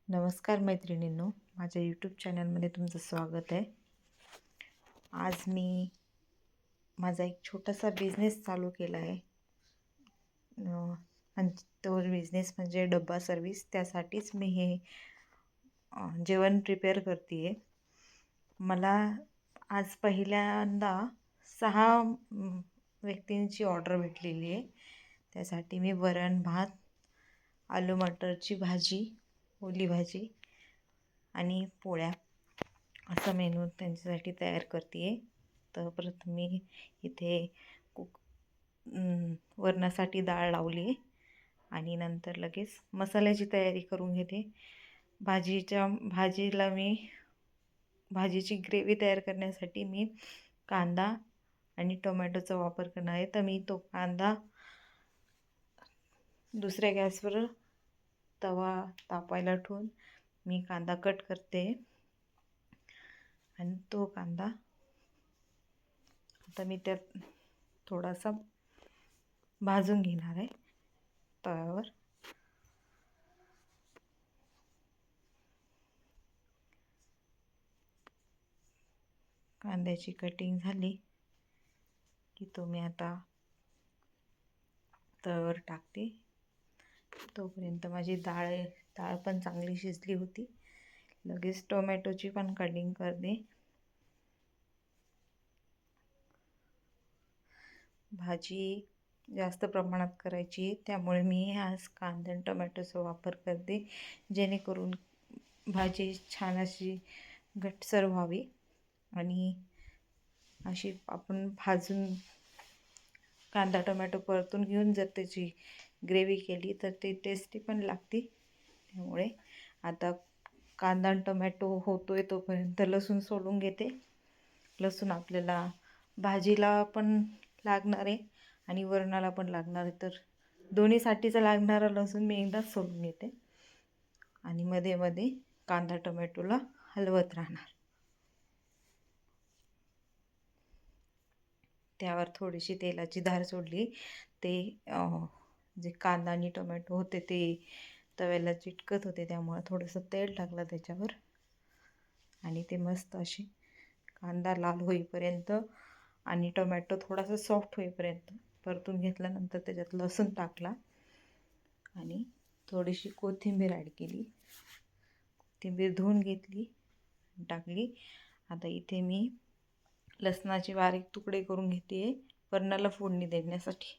नमस्कार मैत्रिणींनो, माझ्या यूट्यूब चॅनलमध्ये तुमचं स्वागत आहे. आज मी माझा एक छोटासा बिझनेस चालू केला आहे आणि तो बिझनेस म्हणजे डब्बा सर्विस. त्यासाठीच मी हे जेवण प्रिपेअर करते आहे. मला आज पहिल्यांदा 6 व्यक्तींची ऑर्डर भेटलेली आहे. त्यासाठी मी वरण भात, आलू मटरची भाजी, ओली भाजी आणि पोळ्या असा मेनू त्यांच्यासाठी तयार करते आहे. तर प्रथम मी इथे वरणासाठी डाळ लावली आहे आणि नंतर लगेच मसाल्याची तयारी करून घेते. भाजीची ग्रेव्ही तयार करण्यासाठी मी कांदा आणि टोमॅटोचा वापर करणार आहे. तर मी तो कांदा दुसऱ्या गॅसवर तवा तापायला ठेवून मी कांदा कट करते आणि तो कांदा आता मी त्यात थोडासा भाजून घेणार आहे तव्यावर. कांद्याची कटिंग झाली की तो मी आता तव्यावर टाकते. तोपर्यंत माझी डाळ पण चांगली शिजली होती. लगेच टोमॅटोची पण कटिंग करते. भाजी जास्त प्रमाणात करायची आहे, त्यामुळे मी आज कांदा आणि टोमॅटोचा वापर करते, जेणेकरून भाजी छान अशी घट्टसर व्हावी. आणि अशी आपण भाजून कांदा टोमॅटो परतून घेऊन जर त्याची ग्रेव्ही केली तर ती टेस्टी पण लागते. त्यामुळे आता कांदा आणि टोमॅटो होतोय तोपर्यंत लसूण सोलून घेते. लसूण आपल्याला भाजीला पण लागणार आहे आणि वरणाला पण लागणार आहे, तर दोन्हीसाठीचा लागणारा लसूण मी एकदाच सोलून घेते आणि मध्ये मध्ये कांदा टोमॅटोला हलवत राहणार. त्यावर थोडीशी तेलाची धार सोडली. ते जे कांदा आणि टोमॅटो होते ते तव्याला चिटकत होते, त्यामुळे थोडंसं तेल टाकलं त्याच्यावर आणि ते मस्त असे कांदा लाल होईपर्यंत आणि टोमॅटो थोडासा सॉफ्ट होईपर्यंत परतून घेतल्यानंतर त्याच्यात लसूण टाकला आणि थोडीशी कोथिंबीर ॲड केली. कोथिंबीर धुवून घेतली, टाकली. आता इथे मी लसणाचे बारीक तुकडे करून घेते वरणाला फोडणी देण्यासाठी.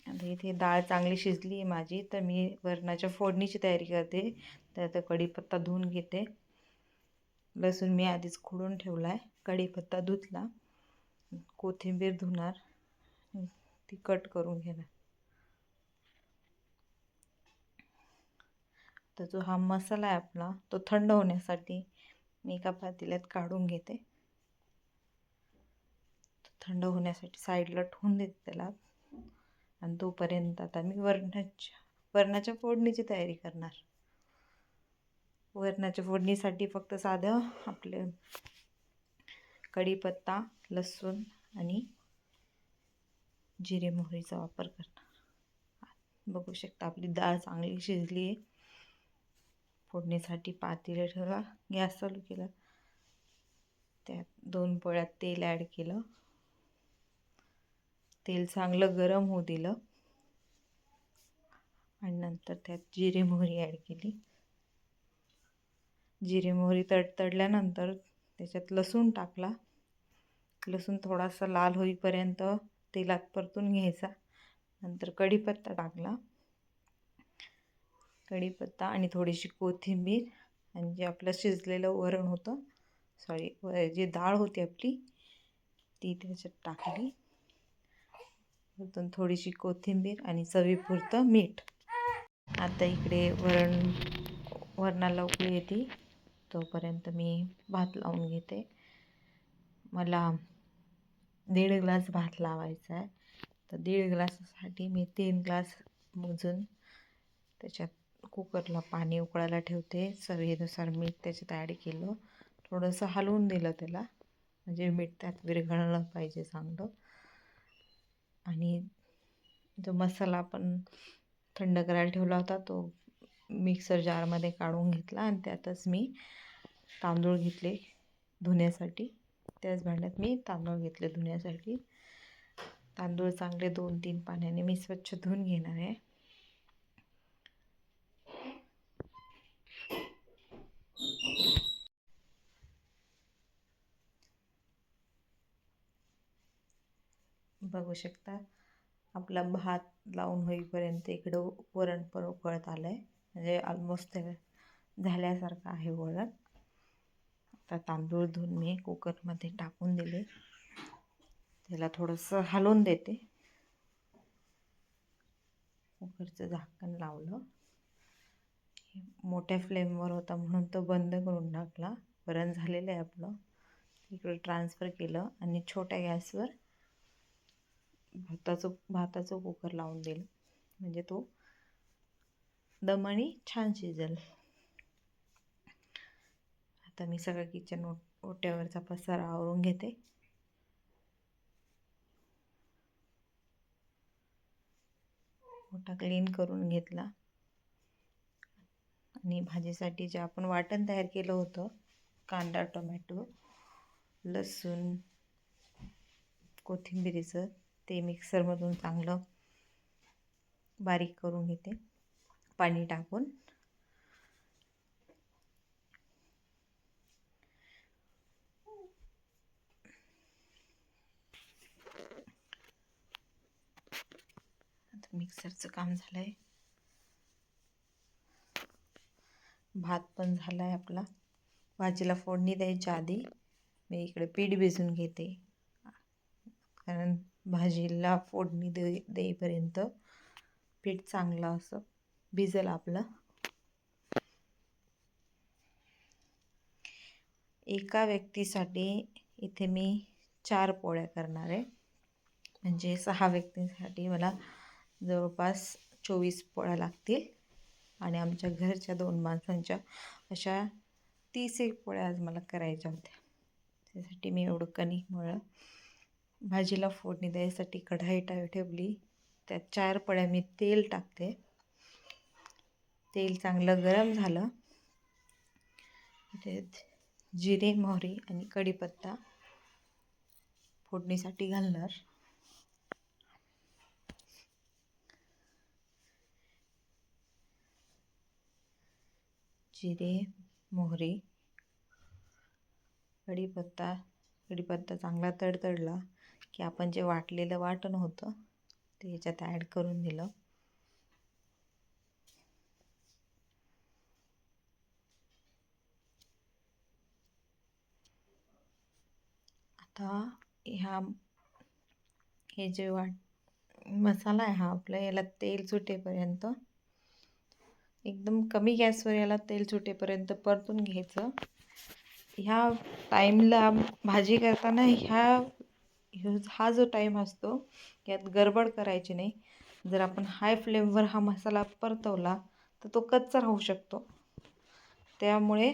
आता इथे डाळ चांगली शिजली आहे माझी, तर मी वरणाच्या फोडणीची तयारी करते. त्यात कढीपत्ता धुवून घेते. लसूण मी आधीच खोडून ठेवला आहे. कढीपत्ता धुतला, कोथिंबीर धुणार, ती कट करून घेणार. तर जो हा मसाला आहे आपला, तो थंड होण्यासाठी मी एका पातेल्यात काढून घेते. थंड होण्यासाठी साईडला ठेवून देते त्याला. आणि तोपर्यंत आता मी वरणाच्या फोडणीची तयारी करणार. वरणाच्या फोडणीसाठी फक्त साधं आपले कढीपत्ता, लसूण आणि जिरे मोहरीचा वापर करणार. बघू शकता आपली डाळ चांगली शिजली आहे. फोडणीसाठी पातेलं ठेवला, गॅस चालू केला, त्यात 2 पळ्यात तेल ॲड केलं. तेल चांगलं गरम होऊ दिलं आणि नंतर त्यात जिरे मोहरी ॲड केली. जिरे मोहरी तडतडल्यानंतर त्याच्यात लसूण टाकला. लसूण थोडासा लाल होईपर्यंत तेलात परतून घ्यायचा. नंतर कढीपत्ता टाकला. कढीपत्ता आणि थोडीशी कोथिंबीर आणि जे आपलं शिजलेलं वरण होतं, जी डाळ होती आपली, ती त्याच्यात टाकली. नंतर थोडीशी कोथिंबीर आणि चवीपुरतं मीठ. आता इकडे वरणाला उकळी येते, तोपर्यंत मी भात लावून घेते. मला 1.5 ग्लास भात लावायचा आहे. तर 1.5 ग्लासासाठी मी 3 ग्लास मोजून त्याच्यात कुकरला पाणी उकळायला ठेवते. चवीनुसार मीठ त्याच्यात ॲड केलं, थोडंसं हलवून दिलं त्याला, म्हणजे मीठ त्यात विरघळलं पाहिजे चांगलं. आणि जो मसाला आपण थंड करायला ठेवला होता तो मिक्सर जारमध्ये काढून घेतला आणि त्यातच मी तांदूळ घेतले धुण्यासाठी. त्याच भांड्यात मी तांदूळ घेतले धुण्यासाठी. तांदूळ चांगले 2-3 पाण्याने मी स्वच्छ धुवून घेणार आहे. बघू शकता आपला भात लावून होईपर्यंत इकडं वरण पण उकळत आलं आहे, म्हणजे ऑलमोस्ट झाल्यासारखं आहे वरण. आता तांदूळ धुवून मी कुकरमध्ये टाकून दिले. त्याला थोडंसं हलवून देते. कुकरचं झाकण लावलं. मोठ्या फ्लेमवर होता म्हणून तो बंद करून टाकला. वरण झालेलं आहे आपलं. इकडे ट्रान्सफर केलं आणि छोट्या गॅसवर भाताचं कुकर लावून दिलं, म्हणजे तो दमाने छान शिजेल. आता मी सगळं किचन ओट्यावरचा पसारा आवरून घेते. ओटा क्लीन करून घेतला आणि भाजीसाठी जे आपण वाटण तयार केलं होतं, कांदा, टोमॅटो, लसूण, कोथिंबिरीचं, ते मिक्सरमधून चांगलं बारीक करून घेते पाणी टाकून. आता मिक्सरचं काम झालं आहे. भात पण झाला आहे आपला. भाजीला फोडणी द्यायच्या आधी मी इकडे पीठ भिजवून घेते, कारण भाजीला फोडणी देईपर्यंत पीठ चांगलं असं भिजेल आपलं. एका व्यक्तीसाठी इथे मी 4 पोळ्या करणार आहे, म्हणजे 6 व्यक्तींसाठी मला जवळपास 24 पोळ्या लागतील. आणि आमच्या घरच्या 2 माणसांच्या अशा 30 पोळ्या आज मला करायच्या होत्या. त्यासाठी मी एवढं कणिक मळलं. भाजीला फोडणी द्यायसाठी कढई ठेवली. त्यात 4 पोळ्या मी तेल टाकते. तेल चांगलं गरम झालं. त्यात जिरे, मोहरी आणि कढीपत्ता फोडणीसाठी घालणार. जिरे, मोहरी, कढीपत्ता चांगला तडतडला की आपण जे वाटलेलं वाटण होतं ते याच्यात ॲड करून दिलं. आता हे जे मसाला आहे हा आपला, याला तेल सुटेपर्यंत एकदम कमी गॅसवर याला तेल सुटेपर्यंत परतून घ्यायचं. ह्या टाईमला भाजी करताना हा जो टाईम असतो यात गडबड करायची नाही. जर आपण हाय फ्लेमवर हा मसाला परतवला तर तो कच्चा राहू शकतो. त्यामुळे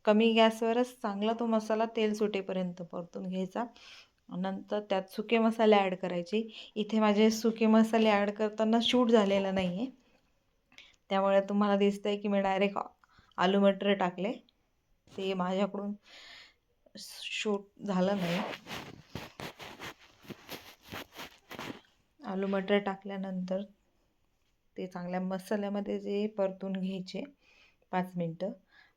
कमी गॅसवरच चांगला तो मसाला तेल सुटेपर्यंत परतून घ्यायचा. नंतर त्यात सुके मसाले ॲड करायचे. इथे माझे सुके मसाले ॲड करताना शूट झालेलं नाही आहे, त्यामुळे तुम्हाला दिसतंय की मी डायरेक्ट आलू मटर टाकले. ते माझ्याकडून शूट झालं नाही. आलू मटर टाकल्यानंतर ते चांगल्या मसाल्यामध्ये जे परतून घ्यायचे 5 मिनटं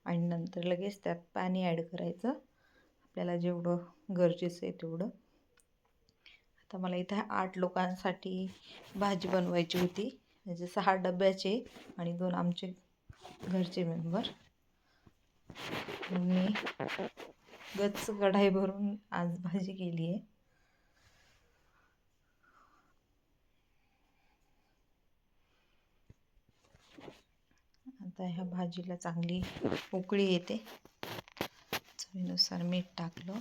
आणि नंतर लगेच त्यात पाणी ॲड करायचं, आपल्याला जेवढं गरजेचं आहे तेवढं. आता मला इथे 8 लोकांसाठी भाजी बनवायची होती, म्हणजे 6 डब्याचे आणि 2 आमचे घरचे मेंबर. मी गच्च कढाई भरून आज भाजी केली आहे. आता ह्या भाजीला चांगली उकळी येते. चवीनुसार मीठ टाकलं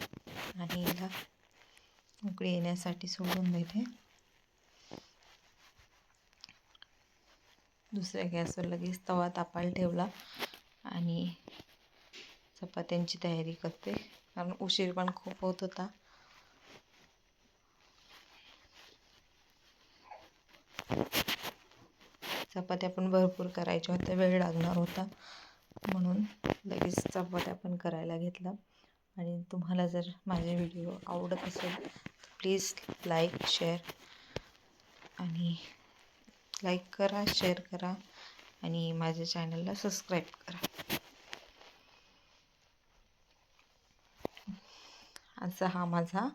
आणि हिला उकळी येण्यासाठी सोडून देते. दुसऱ्या गॅसवर लगेच तवा तापायला ठेवला आणि चपात्यांची तयारी करते, कारण उशीर पण खूप होत होता. चपात्या पण भरपूर करायच्या होत्या, वेळ लागणार होता म्हणून लगेच चपात्या पण करायला घेतला. आणि तुम्हाला जर माझे व्हिडिओ आवडत असेल तर प्लीज लाईक करा, शेअर करा आणि माझ्या चॅनलला सबस्क्राईब करा. असा हा माझा